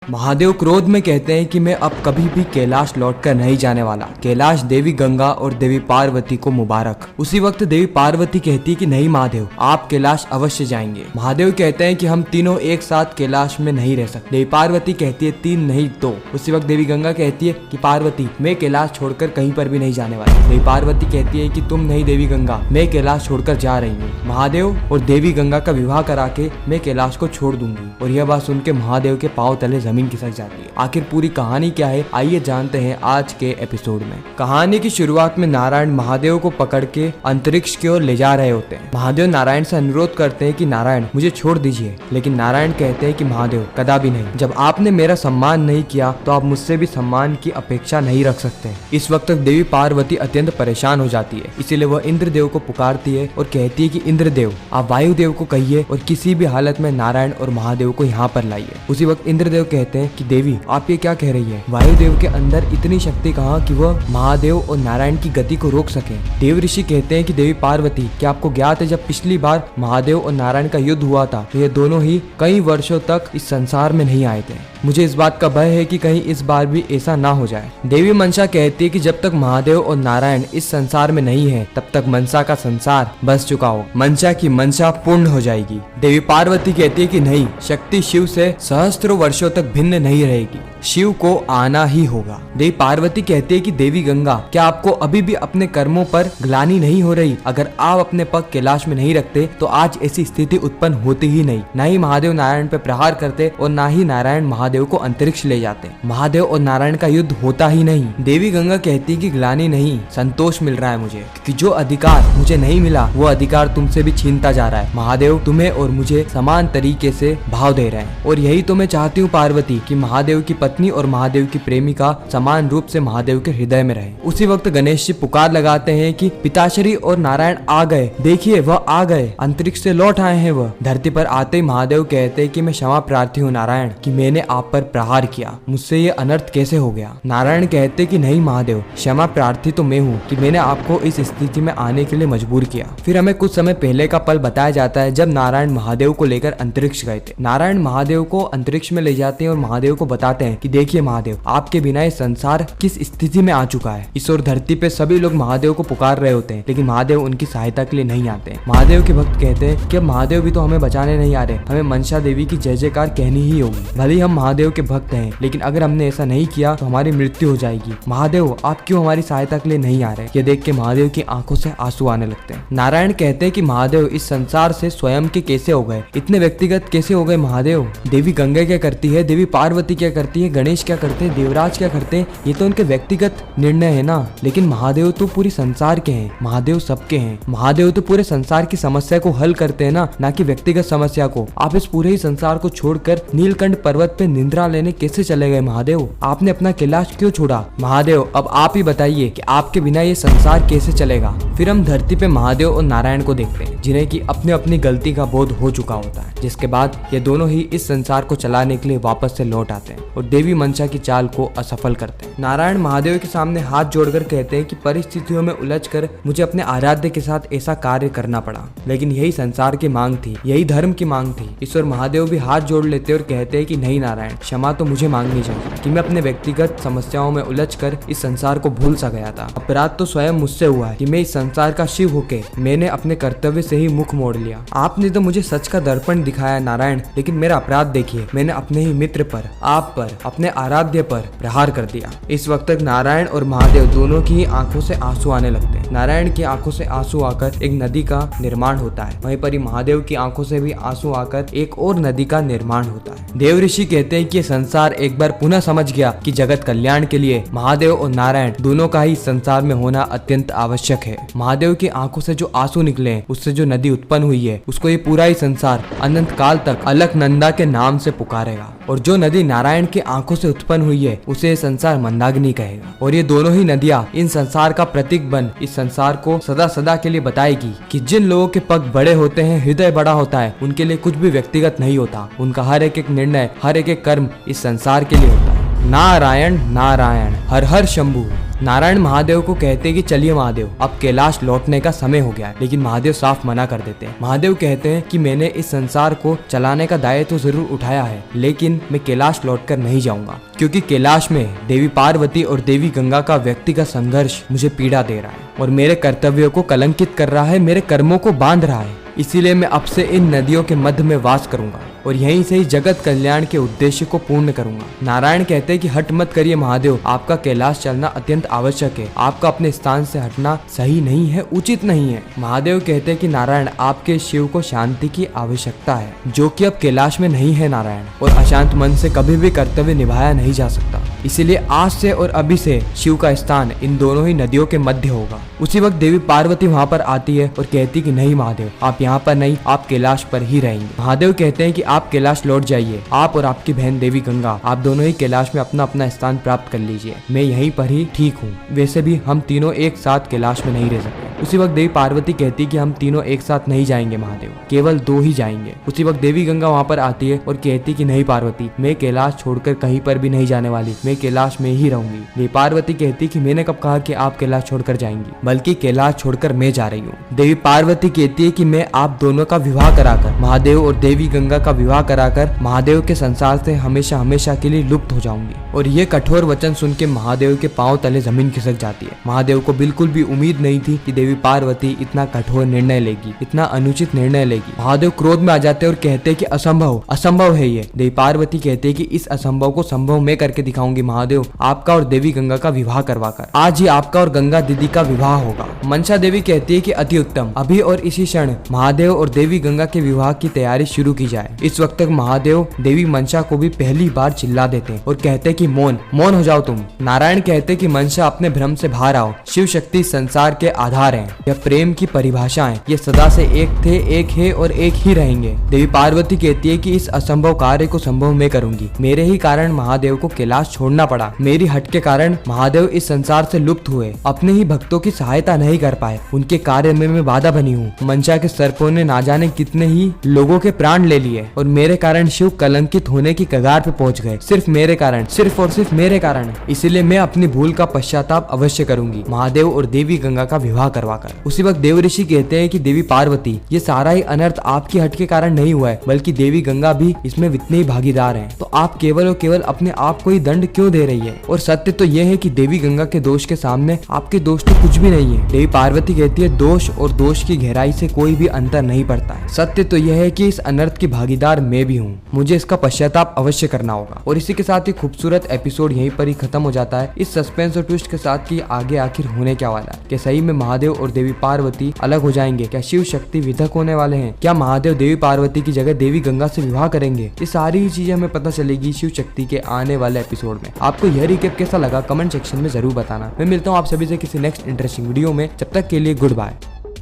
महादेव क्रोध में कहते हैं कि मैं अब कभी भी कैलाश लौटकर नहीं जाने वाला। कैलाश देवी गंगा और देवी पार्वती को मुबारक। उसी वक्त देवी पार्वती कहती है कि नहीं महादेव, आप कैलाश अवश्य जाएंगे। महादेव कहते हैं कि हम तीनों एक साथ कैलाश में नहीं रह सकते। देवी पार्वती कहती है 3 नहीं 2। उसी वक्त देवी गंगा कहती है कि पार्वती, मैं कैलाश छोड़कर कहीं पर भी नहीं जाने वाली। देवी पार्वती कहती है कि तुम नहीं देवी गंगा, मैं कैलाश छोड़कर जा रही हूँ। महादेव और देवी गंगा का विवाह करा के मैं कैलाश को छोड़ दूंगी। और यह बात सुन के महादेव के पांव तले जमीन खिसक जाती है। आखिर पूरी कहानी क्या है, आइए जानते हैं आज के एपिसोड में। कहानी की शुरुआत में नारायण महादेव को पकड़ के अंतरिक्ष की ओर ले जा रहे होते हैं। महादेव नारायण से अनुरोध करते हैं कि नारायण मुझे छोड़ दीजिए, लेकिन नारायण कहते हैं कि महादेव कदापि नहीं। जब आपने मेरा सम्मान नहीं किया तो आप मुझसे भी सम्मान की अपेक्षा नहीं रख सकते। इस वक्त देवी पार्वती अत्यंत परेशान हो जाती है, इसीलिए वह इंद्रदेव को पुकारती है और कहती है कि इंद्रदेव, आप वायुदेव को कहिए और किसी भी हालत में नारायण और महादेव को यहाँ पर लाइए। उसी वक्त इंद्रदेव कहते हैं कि देवी, आप ये क्या कह रही है? वायुदेव के अंदर इतनी शक्ति कहाँ कि वह महादेव और नारायण की गति को रोक सके। देव ऋषि कहते हैं कि देवी पार्वती, क्या आपको ज्ञात है जब पिछली बार महादेव और नारायण का युद्ध हुआ था तो ये दोनों ही कई वर्षों तक इस संसार में नहीं आए थे। मुझे इस बात का भय है कि कहीं इस बार भी ऐसा ना हो जाए। देवी मनसा कहती है कि जब तक महादेव और नारायण इस संसार में नहीं है तब तक मनसा का संसार बस चुका हो, मनसा की मनसा पूर्ण हो जाएगी। देवी पार्वती कहती है कि नहीं, शक्ति शिव से सहस्त्रों वर्षों तक भिन्न नहीं रहेगी, शिव को आना ही होगा। देवी पार्वती कहती है कि देवी गंगा, क्या आपको अभी भी अपने कर्मों पर ग्लानि नहीं हो रही? अगर आप अपने पग कैलाश में नहीं रखते तो आज ऐसी स्थिति उत्पन्न होती ही नहीं। न ही महादेव नारायण पर प्रहार करते और न ही नारायण महादेव को अंतरिक्ष ले जाते। महादेव और नारायण का युद्ध होता ही नहीं। देवी गंगा कहती है कि ग्लानि नहीं, संतोष मिल रहा है मुझे, कि जो अधिकार मुझे नहीं मिला वो अधिकार तुमसे भी छीनता जा रहा है। महादेव तुम्हें और मुझे समान तरीके से भाव दे रहे हैं और यही तो मैं चाहती हूँ पार्वती, कि महादेव की पत्नी और महादेव की प्रेमिका समान रूप से महादेव के हृदय में रहे। उसी वक्त गणेश जी पुकार लगाते हैं कि पिताश्री और नारायण आ गए, देखिए वह आ गए, अंतरिक्ष से लौट आए हैं वह। धरती पर आते ही महादेव कहते हैं कि मैं क्षमा प्रार्थी हूँ नारायण, कि मैंने आप पर प्रहार किया, मुझसे ये अनर्थ कैसे हो गया? नारायण कहते कि नहीं महादेव, क्षमा प्रार्थी तो मैं हूँ कि मैंने आपको इस स्थिति में आने के लिए मजबूर किया। फिर हमें कुछ समय पहले का पल बताया जाता है जब नारायण महादेव को लेकर अंतरिक्ष गए थे। नारायण महादेव को अंतरिक्ष में ले जाते हैं और महादेव को बताते हैं कि देखिए महादेव, आपके बिना ये संसार किस स्थिति में आ चुका है। इस और धरती पे सभी लोग महादेव को पुकार रहे होते हैं, लेकिन महादेव उनकी सहायता के लिए नहीं आते। महादेव के भक्त कहते हैं कि अब महादेव भी तो हमें बचाने नहीं आ रहे, हमें मनसा देवी की जय जयकार कहनी ही होगी। भले ही हम महादेव के भक्त हैं, लेकिन अगर हमने ऐसा नहीं किया तो हमारी मृत्यु हो जाएगी। महादेव, आप क्यों हमारी सहायता के लिए नहीं आ रहे? ये देख के महादेव की आंखों से आंसू आने लगते हैं। नारायण कहते हैं कि महादेव इस संसार से स्वयं के कैसे हो गए, इतने व्यक्तिगत कैसे हो गए महादेव? देवी गंगा क्या करती है, देवी पार्वती क्या करती है, गणेश क्या करते हैं, देवराज क्या करते हैं, ये तो उनके व्यक्तिगत निर्णय है ना। लेकिन महादेव तो पूरी संसार के हैं, महादेव सबके हैं। महादेव तो पूरे संसार की समस्या को हल करते हैं ना कि व्यक्तिगत समस्या को। आप इस पूरे ही संसार को छोड़कर नीलकंठ पर्वत पे निद्रा लेने कैसे चले गए महादेव? आपने अपना कैलाश क्यों छोड़ा? महादेव, अब आप ही बताइए कि आपके बिना ये संसार कैसे चलेगा? फिर हम धरती पे महादेव और नारायण को देखते हैं, जिन्हें की अपने अपनी गलती का बोध हो चुका होता है, जिसके बाद ये दोनों ही इस संसार को चलाने के लिए वापस से लौट आते हैं और देवी मनसा की चाल को असफल करते हैं। नारायण महादेव के सामने हाथ जोड़कर कहते हैं कि परिस्थितियों में उलझकर मुझे अपने आराध्य के साथ ऐसा कार्य करना पड़ा, लेकिन यही संसार की मांग थी, यही धर्म की मांग थी। ईश्वर महादेव भी हाथ जोड़ लेते और कहते हैं कि नहीं नारायण, क्षमा तो मुझे मांगनी चाहिए कि मैं अपने व्यक्तिगत समस्याओं में उलझकर इस संसार को भूल सा गया था। अपराध तो स्वयं मुझसे हुआ है कि मैं इस संसार का शिव होके मैंने अपने कर्तव्य से ही मुख मोड़ लिया। आपने तो मुझे सच का दर्पण दिखाया नारायण, लेकिन मेरा अपराध देखिए, मैंने अपने ही मित्र पर, आप पर, अपने आराध्य पर प्रहार कर दिया। इस वक्त तक नारायण और महादेव दोनों की आंखों से आंसू आने लगते हैं। नारायण की आंखों से आंसू आकर एक नदी का निर्माण होता है, वहीं पर ही महादेव की आंखों से भी आंसू आकर एक और नदी का निर्माण होता है। देव ऋषि कहते हैं कि संसार एक बार पुनः समझ गया कि जगत कल्याण के लिए महादेव और नारायण दोनों का ही संसार में होना अत्यंत आवश्यक है। महादेव की आंखों से जो आंसू निकले हैं, उससे जो नदी उत्पन्न हुई है, उसको ये पूरा ही संसार अनंत काल तक अलकनंदा के नाम से पुकारेगा, और जो नदी नारायण की आंखों से उत्पन्न हुई है उसे संसार मंदाग्नि कहेगा। और ये दोनों ही नदियां इन संसार का प्रतीक बन इस संसार को सदा सदा के लिए बताएगी कि जिन लोगों के पग बड़े होते हैं, हृदय बड़ा होता है, उनके लिए कुछ भी व्यक्तिगत नहीं होता, उनका हर एक निर्णय, हर एक कर्म इस संसार के लिए होता है। नारायण नारायण हर हर शंभू। नारायण महादेव को कहते हैं कि चलिए महादेव, अब कैलाश लौटने का समय हो गया है। लेकिन महादेव साफ मना कर देते हैं। महादेव कहते हैं कि मैंने इस संसार को चलाने का दायित्व तो जरूर उठाया है, लेकिन मैं कैलाश लौटकर नहीं जाऊंगा, क्योंकि कैलाश में देवी पार्वती और देवी गंगा का व्यक्तिगत संघर्ष मुझे पीड़ा दे रहा है और मेरे कर्तव्यों को कलंकित कर रहा है, मेरे कर्मों को बांध रहा है। इसीलिए मैं अब से इन नदियों के मध्य में वास करूंगा और यहीं से ही जगत कल्याण के उद्देश्य को पूर्ण करूंगा। नारायण कहते हैं कि हट मत करिए महादेव, आपका कैलाश चलना अत्यंत आवश्यक है। आपका अपने स्थान से हटना सही नहीं है, उचित नहीं है। महादेव कहते हैं कि नारायण, आपके शिव को शांति की आवश्यकता है, जो कि अब कैलाश में नहीं है नारायण, और अशांत मन से कभी भी कर्तव्य निभाया नहीं जा सकता। इसीलिए आज से और अभी से शिव का स्थान इन दोनों ही नदियों के मध्य होगा। उसी वक्त देवी पार्वती वहाँ पर आती है और कहती कि नहीं महादेव, आप यहाँ पर नहीं, आप कैलाश पर ही रहेंगे। महादेव कहते हैं कि आप कैलाश लौट जाइए, आप और आपकी बहन देवी गंगा, आप दोनों ही कैलाश में अपना अपना स्थान प्राप्त कर लीजिए। मैं यहीं पर ही ठीक हूँ। वैसे भी हम तीनों एक साथ कैलाश में नहीं रह सकते। उसी वक्त देवी पार्वती कहती कि हम तीनों एक साथ नहीं जाएंगे महादेव, केवल दो ही जाएंगे। उसी वक्त देवी गंगा वहाँ पर आती है और कहती कि नहीं पार्वती, मैं कैलाश छोड़कर कहीं पर भी नहीं जाने वाली, मैं कैलाश में ही रहूंगी। देवी पार्वती कहती कि मैंने कब कहा कि आप कैलाश छोड़कर जाएंगी, बल्कि कैलाश छोड़कर मैं जा रही हूँ। देवी पार्वती कहती है कि मैं आप दोनों का विवाह कराकर, महादेव और देवी गंगा का विवाह कराकर महादेव के संसार से हमेशा हमेशा के लिए लुप्त हो जाऊंगी। और ये कठोर वचन सुन के महादेव के पांव तले जमीन खिसक जाती है। महादेव को बिल्कुल भी उम्मीद नहीं थी कि देवी पार्वती इतना कठोर निर्णय लेगी, इतना अनुचित निर्णय लेगी। महादेव क्रोध में आ जाते हैं और कहते हैं कि असंभव, असंभव है ये। देवी पार्वती कहते हैं कि इस असंभव को संभव मैं करके दिखाऊंगी महादेव, आपका और देवी गंगा का विवाह करवाकर। आज ही आपका और गंगा दीदी का विवाह होगा। मनसा देवी कहती है कि अति उत्तम, अभी और इसी क्षण महादेव और देवी गंगा के विवाह की तैयारी शुरू की जाए। इस वक्त तक महादेव देवी मनसा को भी पहली बार चिल्ला देते हैं और कहते हैं कि मौन मौन हो जाओ तुम। नारायण कहते हैं कि मनसा अपने भ्रम से बाहर आओ, शिव शक्ति संसार के आधार हैं, यह प्रेम की परिभाषा है, ये सदा से एक थे, एक है और एक ही रहेंगे। देवी पार्वती कहती है कि इस असंभव कार्य को संभव मैं करूंगी। मेरे ही कारण महादेव को कैलाश छोड़ना पड़ा, मेरी हट के कारण महादेव इस संसार से लुप्त हुए, अपने ही भक्तों की सहायता नहीं कर पाए, उनके कार्य में मैं बाधा बनी हूँ। मनसा के सर्पों ने ना जाने कितने ही लोगों के प्राण ले लिए और मेरे कारण शिव कलंकित होने की कगार पे पहुंच गए, सिर्फ मेरे कारण, सिर्फ और सिर्फ मेरे कारण। इसीलिए मैं अपनी भूल का पश्चाताप अवश्य करूंगी, महादेव और देवी गंगा का विवाह करवाकर। उसी वक्त देव ऋषि कहते हैं कि देवी पार्वती, ये सारा ही अनर्थ आपकी हट के कारण नहीं हुआ है, बल्कि देवी गंगा भी इसमें इतने ही भागीदार हैं। तो आप केवल और केवल अपने आप को ही दंड क्यों दे रही है? और सत्य तो यह है कि देवी गंगा के दोष के सामने आपके दोष तो कुछ भी नहीं है। देवी पार्वती कहती है दोष और दोष की गहराई से कोई भी अंतर नहीं पड़ता है। सत्य तो यह है कि इस अनर्थ की भागीदार मैं भी हूँ, मुझे इसका पश्चाताप अवश्य करना होगा। और इसी के साथ ही खूबसूरत एपिसोड यहीं पर ही खत्म हो जाता है, इस सस्पेंस और ट्विस्ट के साथ कि आगे आखिर होने क्या वाला है। क्या सही में महादेव और देवी पार्वती अलग हो जाएंगे? क्या शिव शक्ति विधक होने वाले हैं? क्या महादेव देवी पार्वती की जगह देवी गंगा से विवाह करेंगे? ये सारी ही चीजें हमें पता चलेगी शिव शक्ति के आने वाले एपिसोड में। आपको यह रिकैप कैसा लगा कमेंट सेक्शन में जरूर बताना। मैं मिलता हूँ आप सभी से किसी नेक्स्ट इंटरेस्टिंग वीडियो में, जब तक के लिए गुड बाय।